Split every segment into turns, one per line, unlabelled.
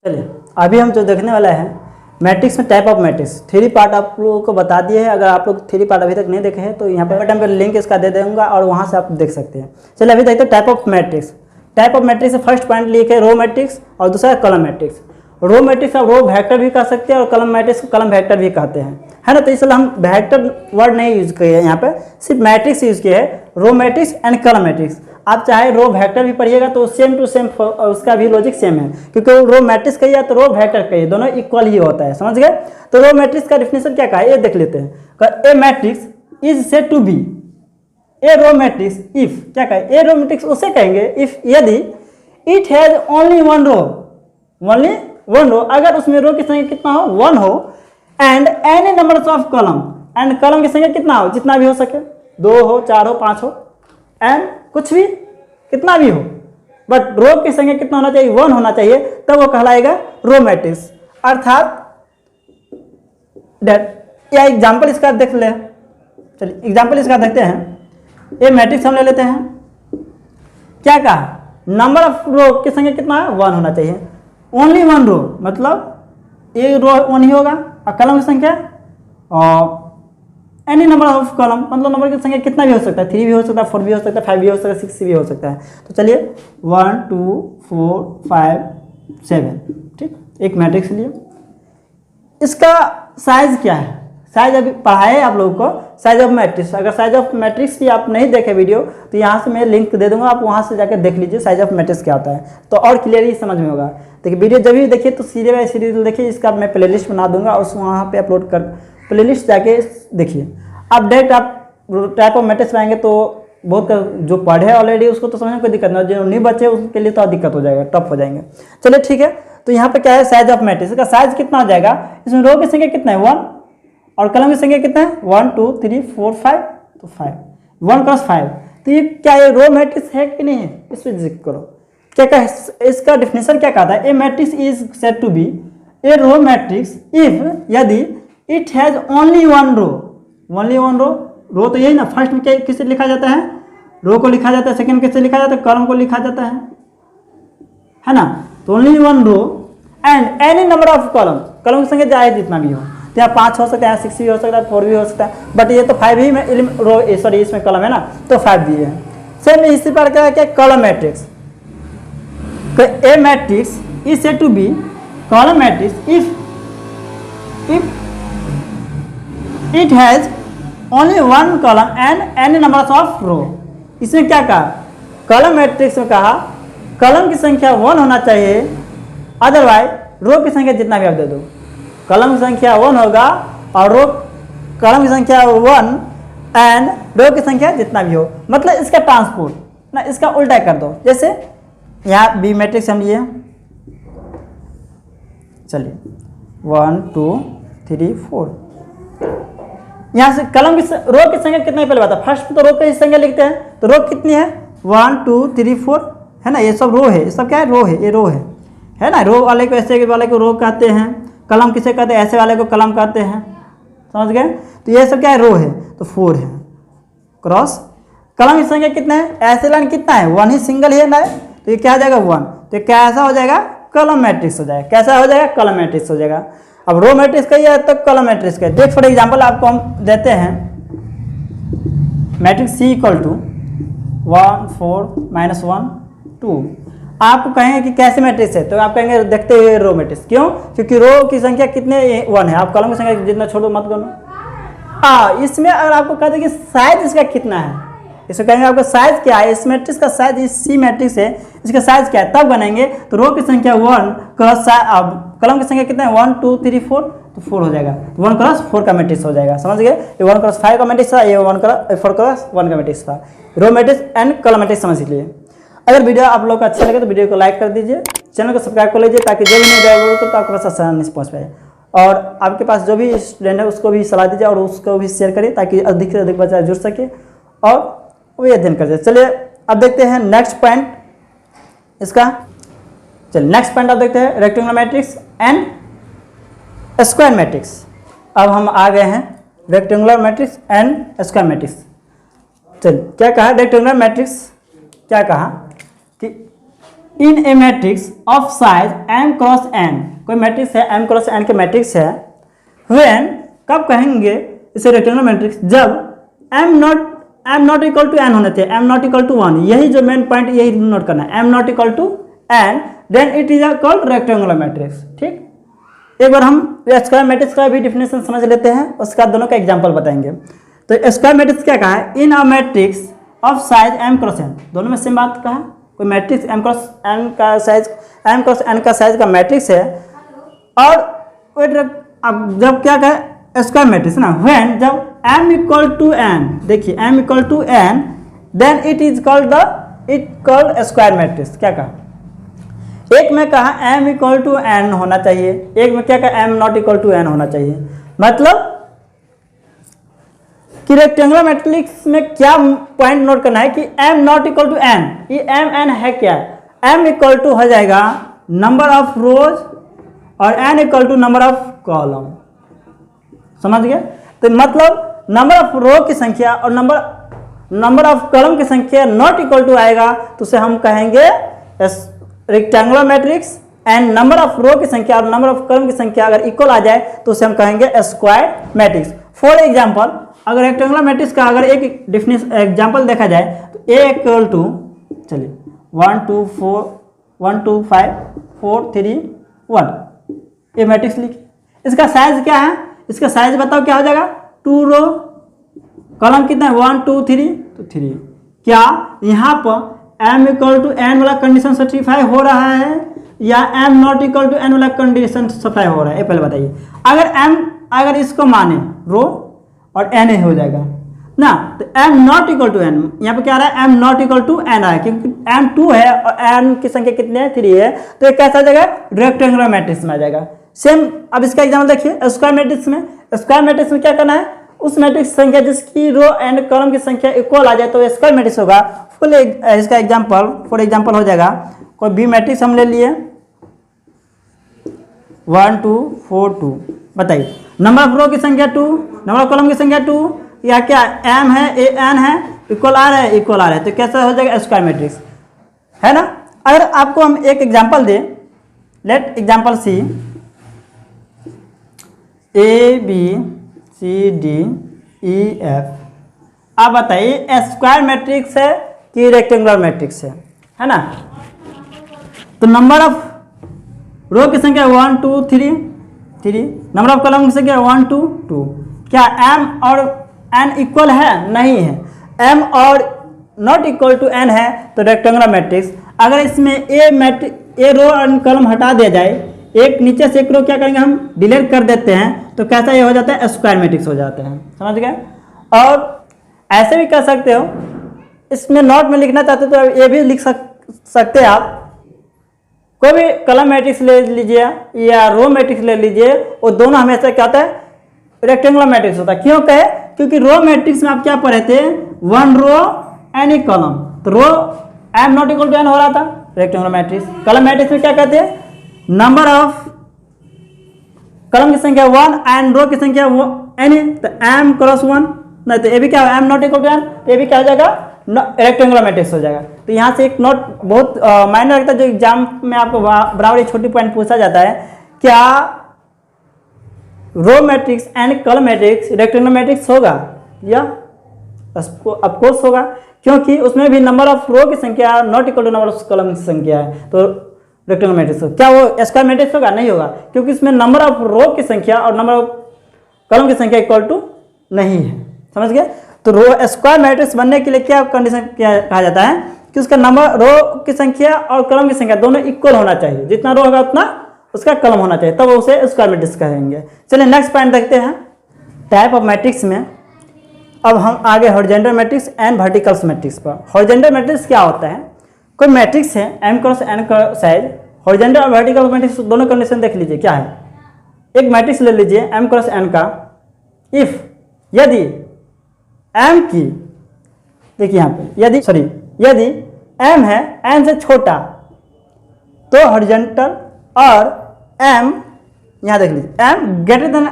चलिए अभी हम जो देखने वाला है मैट्रिक्स में type of matrix. Three part आप लोगों को बता दिए हैं। अगर आप लोग थ्री पार्ट अभी तक नहीं देखे हैं तो यहाँ पर बटन पर लिंक इसका दे दूंगा और वहाँ से आप देख सकते हैं। चलिए अभी देखते हैं type of matrix. Type of matrix से फर्स्ट पॉइंट लिखे रो मैट्रिक्स और दूसरा कॉलम मैट्रिक्स। रो मैट्रिक्स आप रो वेक्टर भी कह सकते हैं और कॉलम मैट्रिक्स को कॉलम वेक्टर भी कहते हैं, है ना। तो इसलिए हम वेक्टर वर्ड नहीं यूज किए हैं, यहाँ पर सिर्फ मैट्रिक्स यूज किए हैं, row matrix and column matrix. आप चाहे रो वेक्टर भी पढ़िएगा तो सेम टू सेम उसका भी लॉजिक सेम है, क्योंकि रो मैट्रिक्स कहिए तो रो वेक्टर कहिए, दोनों इक्वल ही होता है, समझ गए। तो रो मैट्रिक्स का डिफिनेशन क्या कहा है ये देख लेते हैं। A matrix is said to be a row matrix if, क्या कहे, ए रो मैट्रिक्स उसे कहेंगे इफ यदि it has only one row, only one row, अगर उसमें रो की संख्या कितना हो, वन हो, and any numbers of column, and column की संख्या कितना हो, जितना भी हो सके, 2 हो, 4 हो, 5 हो, एंड कुछ भी कितना भी हो, बट रो की संख्या कितना होना चाहिए, 1 होना चाहिए, तब वो कहलाएगा रो मैट्रिक्स। अर्थात या एग्जाम्पल इसका देख ले। चलिए एग्जाम्पल इसका देखते हैं। ये मैट्रिक्स हम ले लेते हैं। क्या कहा, नंबर ऑफ रो की संख्या कितना है, 1 होना चाहिए, ओनली वन रो, मतलब एक रो 1 ही होगा, और कॉलम की संख्या और एनी नंबर ऑफ कॉलम, मतलब नंबर की संख्या कितना भी हो सकता है, 3 भी हो सकता है, 4 भी हो सकता है, 5 भी हो सकता है, 6 भी हो सकता है। तो चलिए 1 2 4 5 7, ठीक, एक मैट्रिक्स लिए। इसका साइज क्या है, साइज अभी पढ़ाए आप लोगों को, साइज ऑफ मैट्रिक्स। अगर साइज ऑफ मैट्रिक्स भी आप नहीं देखे वीडियो तो यहाँ से मैं लिंक दे दूंगा, आप वहाँ से जाकर देख लीजिए साइज ऑफ मैट्रिक्स क्या होता है, तो और क्लियरली समझ में होगा। देखिए वीडियो जब भी देखिए तो सीरियल बाय सीरियल देखिए, इसका मैं प्लेलिस्ट बना दूंगा और उस वहाँ पे अपलोड कर प्लेलिस्ट जाके देखिए। अब डायरेक्ट आप टाइप ऑफ मैट्रिक्स पाएंगे तो बहुत जो पढ़े ऑलरेडी उसको तो समझने में कोई दिक्कत नहीं, जो न्यू बच्चे उसके लिए तो दिक्कत हो जाएगा, टफ हो जाएंगे। चलिए ठीक है, तो यहाँ पे क्या है, साइज ऑफ मैट्रिक्स। इसका साइज कितना हो जाएगा, इसमें रो की संख्या कितना है, 1, और कॉलम की संख्या कितना है, 1 2 3 4 5, तो 5, 1 + 5। तो ये क्या ये रो मैट्रिक्स है कि नहीं है, इस पर जिक्र करो। क्या क्या इसका डिफिनेशन क्या कहता है, a matrix is said to be a row matrix if यदि it has only one row, only one row, row तो यही ना, फर्स्ट में क्या किससे लिखा जाता है, रो को लिखा जाता है, सेकंड किससे लिखा जाता है, कॉलम को लिखा जाता है ना। तो only one row and any number of column, column की संख्या चाहे जितना भी हो, तो यहाँ 5 हो सकता है, 6 भी हो सकता है, 4 भी हो सकता है, बट ये तो 5 ही में रो, सॉरी इसमें कॉलम है ना, तो 5 दिए हैं। सेम इसी पर क्या column matrix. A matrix is said to be column matrix if it has only one column and any number of row. इसमें क्या कहा, कॉलम मैट्रिक्स में कहा कॉलम की संख्या 1 होना चाहिए, अदरवाइज रो की संख्या जितना भी आप दे दो, कॉलम की संख्या 1 होगा और रो कॉलम की संख्या 1 एंड रो की संख्या जितना भी हो, मतलब इसका ट्रांसपोज ना, इसका उल्टा कर दो। जैसे यहाँ बी मैट्रिक्स हम लिए, चलिए 1 2 3 4, यहाँ से कॉलम की रो की संख्या कितना पहले बात, फर्स्ट तो रो की संख्या लिखते हैं, तो रो कितनी है, 1 2 3 4, है ना, ये सब रो है, ये सब क्या है, रो है, ये रो है ना। रो वाले को ऐसे वाले को रो कहते हैं, कलम किसे कहते हैं, ऐसे वाले को कलम कहते हैं, समझ गए। तो ये सब क्या है, रो है, तो 4 है क्रॉस। कलम की संख्या कितना है, ऐसे लाइन कितना है, 1 ही, सिंगल ही है ना, तो ये क्या हो जाएगा 1, तो कैसा हो जाएगा, कॉलम मैट्रिक्स हो जाएगा। कैसा हो जाएगा, कॉलम मैट्रिक्स हो जाएगा। अब रो मैट्रिक्स का है तो कॉलम मैट्रिक्स का। देख फॉर एग्जांपल आपको हम देते हैं मैट्रिक्स C = 1 4 -1 2। आपको कहेंगे कि कैसे मैट्रिक्स है, तो आप कहेंगे देखते हुए रो मैट्रिक्स। क्यों, क्योंकि रो की संख्या कितने 1 है, आप कॉलम की संख्या जितना छोड़ो मत करो। इसमें अगर आपको कहते हैं कि साइज इसका कितना है, इसको कहेंगे आपका साइज क्या है, इस मैट्रिक्स का साइज, इस C मैट्रिक्स है, इसका साइज क्या है, तब बनेंगे। तो रो की संख्या 1 क्रॉस कॉलम की संख्या कितना है, 1 2 3 4, तो 4 हो जाएगा, 1 क्रॉस 4 का मैट्रिक्स हो जाएगा, समझ गए। ये 1 क्रॉस 5 का मैट्रिक्स था, ये 1 क्रॉस 4 क्रॉस 1 का मैट्रिक्स था। Row matrix and column matrix समझ लीजिए। अगर वीडियो आप लोग को अच्छा लगे तो वीडियो को लाइक कर दीजिए, चैनल को सब्सक्राइब कर लीजिए, ताकि जो भी नई वीडियो तो आपके पास आसानी से पहुँच पाए। और आपके पास जो भी स्टूडेंट है उसको भी सलाह दीजिए और उसको भी शेयर करिए, ताकि अधिक से अधिक बच्चा जुड़ सके और वो अध्ययन कर जाए। चलिए अब देखते हैं नेक्स्ट पॉइंट इसका। चलिए नेक्स्ट पॉइंट आप देखते हैं, rectangular matrix and square matrix. अब हम आ गए हैं rectangular matrix and square matrix. चलिए क्या कहा रेक्टेंगुलर मैट्रिक्स, क्या कहा कि in a matrix of size m cross n, कोई मैट्रिक्स है m क्रॉस n के मैट्रिक्स है, व्हेन कब कहेंगे इसे रेक्टेंगुलर मैट्रिक्स, जब m not equal to n होना चाहिए, m नॉट इक्वल टू 1, यही जो मेन पॉइंट यही नोट करना है, m not equal to n, then it is called rectangular matrix. ठीक, एक बार हम स्क्वायर मैट्रिक्स का भी डिफिनेशन समझ लेते हैं, उसके बाद दोनों का एग्जांपल बताएंगे। तो स्क्वायर मैट्रिक्स क्या कहा है, in a matrix of size m cross n, दोनों में सेम बात कहा, कोई मैट्रिक्स m क्रॉस n का साइज, m क्रॉस n का साइज का मैट्रिक्स है, और अब जब क्या कहे स्क्वायर मैट्रिक्स ना, व्हेन जब m इक्वल टू n, देखिए m equal to n, then it is called square matrix. क्या कहा, एक में कहा m इक्वल टू n होना चाहिए, एक में क्या कहा m not equal to n होना चाहिए, मतलब कि रेक्टेंगुलर मैट्रिक्स में क्या पॉइंट नोट करना है कि m not equal to n, ये m n है क्या, m इक्वल टू हो जाएगा नंबर ऑफ रोज और n equal to number of column, समझ गए। तो मतलब नंबर ऑफ रो की संख्या और नंबर ऑफ कॉलम की संख्या नॉट इक्वल टू आएगा तो उसे हम कहेंगे rectangular matrix, and number of row की संख्या और नंबर ऑफ कॉलम की संख्या अगर इक्वल आ जाए तो उसे हम कहेंगे स्क्वायर मैट्रिक्स। फॉर एग्जांपल, अगर रेक्टेंगुलर मैट्रिक्स का अगर एक डिफिनेशन एग्जांपल देखा जाए तो a इक्वल टू, चलिए 1 2 4 1 2 5 4 3 1, ये मैट्रिक्स लिखिए, इसका साइज क्या है, इसका साइज बताओ क्या हो जाएगा, 2 रो, कॉलम कितना है 1 2 3, तो 3, क्या यहाँ पर m इक्वल टू n वाला कंडीशन सेटिस्फाई हो रहा है या m not equal to n वाला कंडीशन सेटिस्फाई हो रहा है, ये पहले बताइए। अगर इसको माने रो और n हो जाएगा ना, तो m not equal to n, यहाँ पे क्या आ रहा है m not equal to n आ रहा है, क्योंकि m 2 है और n की संख्या कितनी है 3 है, तो ये कैसा आ जाएगा रेक्टेंगुलर मैट्रिक्स में आ जाएगा। सेम अब इसका एग्जाम्पल देखिए स्क्वायर मैट्रिक्स में, स्क्वायर मैट्रिक्स में क्या करना है, उस मैट्रिक्स की संख्या जिसकी रो एंड कॉलम की संख्या इक्वल आ जाए तो स्क्वायर मैट्रिक्स होगा। फुल इसका एग्जांपल फॉर एग्जांपल हो जाएगा, कोई बी मैट्रिक्स हम ले लिए 1 2 4 2, बताइए नंबर ऑफ रो की संख्या 2, नंबर ऑफ कॉलम की संख्या 2, या क्या m है a n है, इक्वल आ रहा है, इक्वल आ रहा है, तो कैसा हो जाएगा स्क्वायर मैट्रिक्स, है ना। अगर आपको हम एक एग्जांपल दें, let example see a b c d e f, आप बताइए स्क्वायर मैट्रिक्स है कि रेक्टेंगुलर मैट्रिक्स है ना। तो नंबर ऑफ रो की संख्या 1 2 3 3, नंबर ऑफ कॉलम की संख्या 1 2 2, क्या m और n इक्वल है, नहीं है, m और नॉट इक्वल टू n है तो रेक्टेंगुलर मैट्रिक्स। अगर इसमें ए रो और कॉलम हटा दिया जाए, एक नीचे से एक रो क्या करेंगे हम डिलीट कर देते हैं, तो कैसा ये हो जाता है स्क्वायर मैट्रिक्स हो जाते हैं, समझ गए। और ऐसे भी कर सकते हो, इसमें नोट में लिखना चाहते हो तो ये भी लिख सकते हैं आप, कोई भी कॉलम मैट्रिक्स ले लीजिए या रो मैट्रिक्स ले लीजिए, वो दोनों हमेशा क्या होता है रेक्टेंगुलर मैट्रिक्स होता है। क्यों कहे, क्योंकि रो मैट्रिक्स में आप क्या पढ़े थे, 1 रो एनी कॉलम, तो row m not equal to n हो रहा था रेक्टेंगुलर मैट्रिक्स। कॉलम मैट्रिक्स में क्या कहते हैं, नंबर ऑफ कॉलम की संख्या 1 एंड रो की संख्या एनी, तो m क्रॉस 1, नहीं तो ये भी क्या m not equal to n, ये भी क्या हो जाएगा रेक्टेंगुलर मैट्रिक्स हो जाएगा। तो यहाँ से एक नोट बहुत मायने रखता है, जो एग्जाम में आपको बराबर एक छोटी पॉइंट पूछा जाता है, क्या row matrix and column matrix rectangular matrix होगा, या ऑफकोर्स होगा, क्योंकि उसमें भी नंबर ऑफ रो की संख्या not equal to number of column की संख्या है, तो रेक्टेंगुलर मैट्रिक्स होगा। क्या वो स्क्वायर मैट्रिक्स होगा, नहीं होगा, क्योंकि इसमें नंबर ऑफ रो की संख्या और नंबर ऑफ कॉलम की संख्या इक्वल टू नहीं है, समझ गए। तो रो स्क्वायर मैट्रिक्स बनने के लिए क्या कंडीशन क्या कहा जाता है कि उसका नंबर रो की संख्या और कॉलम की संख्या दोनों इक्वल होना चाहिए, जितना रो होगा उतना उसका कॉलम होना चाहिए, तब उसे स्क्वायर मैट्रिक्स कहेंगे। चलिए नेक्स्ट पॉइंट देखते हैं टाइप ऑफ मैट्रिक्स में। अब हम आगे horizontal matrix and vertical matrix पर। हॉरिजॉन्टल मैट्रिक्स क्या होता है, कोई मैट्रिक्स है m क्रॉस n का साइज, हॉरिजॉन्टल और वर्टिकल मैट्रिक्स दोनों कंडीशन देख लीजिए क्या है। एक मैट्रिक्स ले लीजिए m क्रॉस n का, इफ यदि m की, देखिए यहाँ पे यदि m है n से छोटा तो हॉरिजॉन्टल, और m यहाँ देख लीजिए m ग्रेटर देन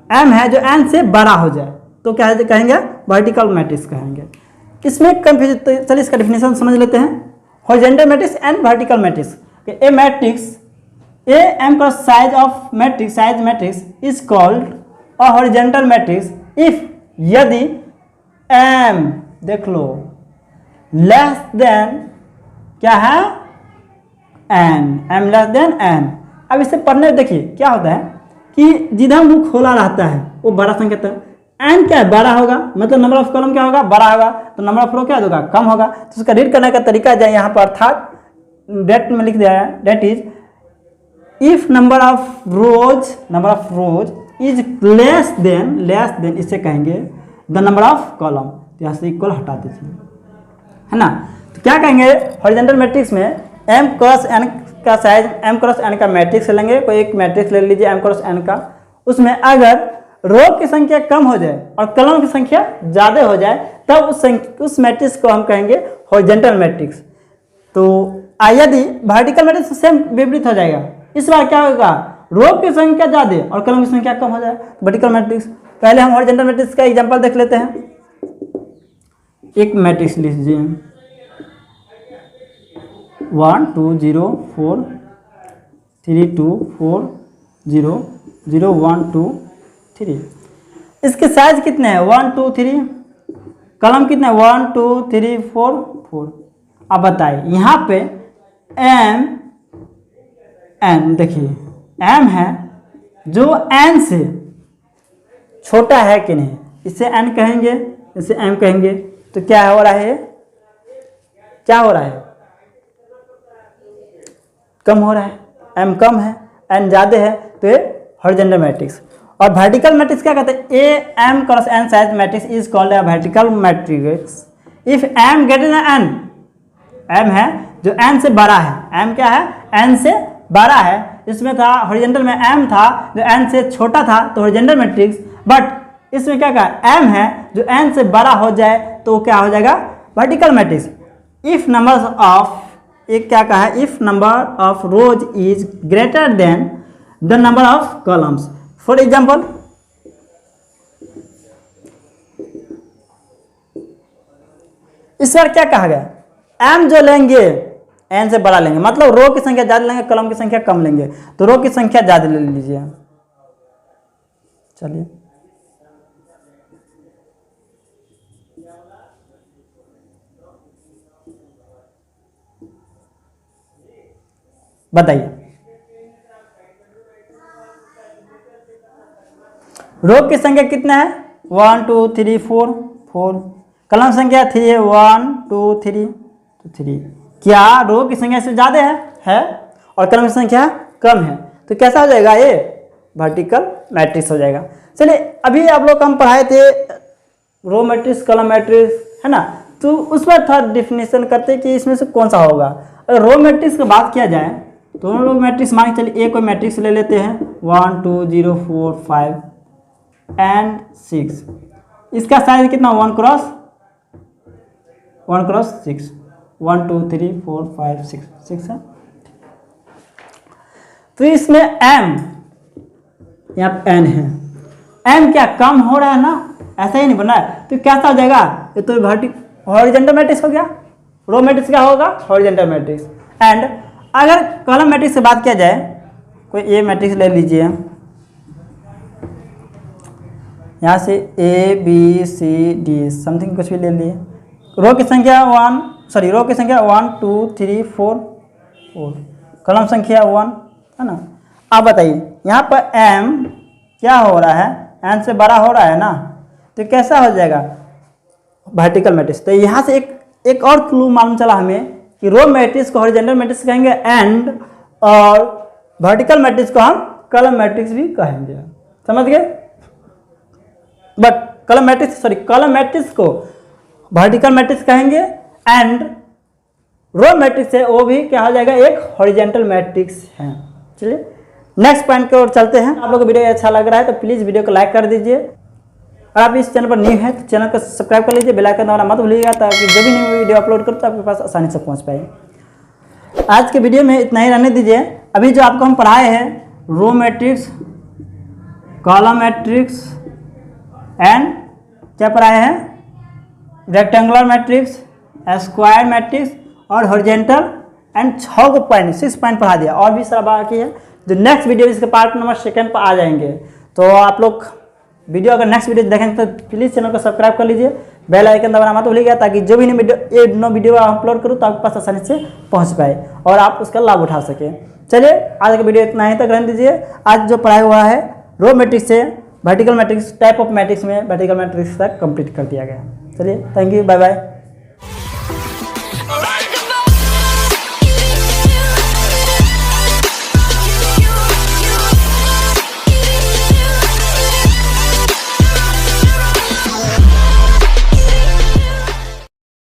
m है जो n से बड़ा हो जाए तो क्या कहेंगे वर्टिकल मैट्रिक्स कहेंगे। इसमें कंफ्यूज, चलिए इसका डिफिनेशन समझ लेते हैं। Horizontal matrix and vertical matrix. A matrix A m cross size of matrix is called a horizontal matrix if यदि m देख लो लेस देन क्या है m लेस देन n। अब इसे पढ़ने देखिए क्या होता है कि जिधर मुख खोला रहता है वो बड़ा संख्या तक n क्या है बड़ा होगा, मतलब नंबर ऑफ कॉलम क्या होगा बड़ा होगा, तो नंबर ऑफ रो क्या होगा कम होगा। तो उसका रीड करने का तरीका जाए यहाँ पर, अर्थात डेट में लिख दिया है, that is if number of rows is less than इसे कहेंगे द नंबर ऑफ कॉलम। तो यहाँ से इक्वल हटा दीजिए, है ना। तो क्या कहेंगे हॉरिजॉन्टल मैट्रिक्स में m क्रॉस n का साइज m क्रॉस n का मैट्रिक्स लेंगे, कोई एक मैट्रिक्स ले लीजिए m क्रॉस n का, उसमें अगर रो की संख्या कम हो जाए और कॉलम की संख्या ज़्यादा हो जाए तब उस मैट्रिक्स को हम कहेंगे हॉरिजॉन्टल मैट्रिक्स। तो यदि वर्टिकल मैट्रिक्स सेम विपरीत हो जाएगा, इस बार क्या होगा रो की संख्या ज़्यादा और कॉलम की संख्या कम हो जाए वर्टिकल मैट्रिक्स। पहले हम हॉरिजॉन्टल मैट्रिक्स का एग्जांपल देख लेते हैं। एक मैट्रिक्स लिख लीजिए 1 2 0 4 3 2 4 0 0 1 2 3। इसके साइज कितने हैं 1 2 3, कॉलम कितने 1 2 3 4 4। अब बताइए यहाँ पे n देखिए m है जो n से छोटा है कि नहीं, इसे n कहेंगे इसे m कहेंगे। तो क्या हो रहा है, क्या हो रहा है कम हो रहा है, m कम है n ज़्यादा है, तो ये हॉरिजॉन्टल मैट्रिक्स। और वर्टिकल मैट्रिक्स क्या कहते हैं, ए m cross n size matrix is called a vertical matrix if m greater than n। m है जो n से बड़ा है, m क्या है n से बड़ा है, इसमें था हॉरिजॉन्टल में m था जो n से छोटा था तो हॉरिजॉन्टल मैट्रिक्स, बट इसमें क्या कहा m है जो n से बड़ा हो जाए तो क्या हो जाएगा vertical matrix. If number of एक क्या कहा है, if number of rows is greater than the number of columns. For example इस बार क्या कहा गया m जो लेंगे n से बड़ा लेंगे, मतलब रो की संख्या ज़्यादा लेंगे कॉलम की संख्या कम लेंगे, तो रो की संख्या ज़्यादा ले लीजिए। चलिए बताइए रो की संख्या कितना है 1 2 3 4 4, कॉलम संख्या 3 है 1 2 3 तो 3। क्या रो की संख्या से ज़्यादा है और कॉलम की संख्या कम है, तो कैसा हो जाएगा ये वर्टिकल मैट्रिक्स हो जाएगा। चलिए अभी आप लोग हम पढ़ाए थे रो मैट्रिक्स कॉलम मैट्रिक्स, है ना, तो उस पर थोड़ा डिफिनेशन करते कि इसमें से कौन सा होगा। अगर रो मैट्रिक्स की बात किया जाए तो हम लोग मैट्रिक्स मान के चलिए एक कोई मैट्रिक्स ले लेते हैं 1 2 0 4 5 एंड 6। इसका साइज कितना 1 क्रॉस 6 1 2 3 4 5 6 है। तो इसमें m यहाँ पे n है, m क्या कम हो रहा है ना, ऐसा ही नहीं बना है, तो कैसा हो जाएगा ये तो हॉरिजॉन्टल मैट्रिक्स हो गया। रो मैट्रिक्स क्या होगा हॉरिजॉन्टल मैट्रिक्स। एंड अगर कॉलम मैट्रिक्स से बात किया जाए, कोई ए मैट्रिक्स ले लीजिए, यहाँ से A B C D something कुछ भी ले लिए, रो की संख्या 1 2 3 4 4, कॉलम संख्या 1, है ना। अब बताइए यहाँ पर m क्या हो रहा है n से बड़ा हो रहा है ना, तो कैसा हो जाएगा वर्टिकल मैट्रिक्स। तो यहाँ से एक और क्लू मालूम चला हमें कि रो मैट्रिक्स को हॉरिजॉन्टल मैट्रिक्स कहेंगे एंड और वर्टिकल मैट्रिक्स को हम कॉलम मैट्रिक्स भी कहेंगे, समझ गए। बट कॉलम मैट्रिक्स को वर्टिकल मैट्रिक्स कहेंगे एंड रो मैट्रिक्स है वो भी क्या हो जाएगा एक हॉरिजॉन्टल मैट्रिक्स है। चलिए नेक्स्ट पॉइंट की ओर चलते हैं। आप लोगों को वीडियो अच्छा लग रहा है तो प्लीज़ वीडियो को लाइक कर दीजिए, और आप इस चैनल पर न्यू है तो चैनल को सब्सक्राइब कर लीजिए, बेल आइकन दबाना मत भूलिएगा ताकि जो भी न्यू वीडियो अपलोड करो तो आपके पास आसानी से पहुंच पाए। आज के वीडियो में इतना ही रहने दीजिए। अभी जो आपको हम पढ़ाए हैं row matrix, column matrix and क्या पढ़ाए हैं रेक्टेंगुलर मैट्रिक्स, स्क्वायर मैट्रिक्स और हॉरिजॉन्टल एंड 6 को पॉइंट 6 पॉइंट पढ़ा दिया। और भी सारा बाकी है जो नेक्स्ट वीडियो इसके पार्ट नंबर 2 पर आ जाएंगे। तो आप लोग वीडियो अगर नेक्स्ट वीडियो देखेंगे तो प्लीज़ चैनल को सब्सक्राइब कर लीजिए, बेल आइकन दबाना मत भूलिएगा, ताकि जो भी नो वीडियो अपलोड करूँ तो आपके पास आसानी से पहुँच पाए और आप उसका लाभ उठा सकें। चलिए आज का वीडियो इतना ही तक रहने दीजिए। आज जो पढ़ाई हुआ है रो मैट्रिक्स से vertical matrix type of matrix में वर्टिकल मैट्रिक्स तक कंप्लीट कर दिया गया। चलिए थैंक यू, बाय बाय।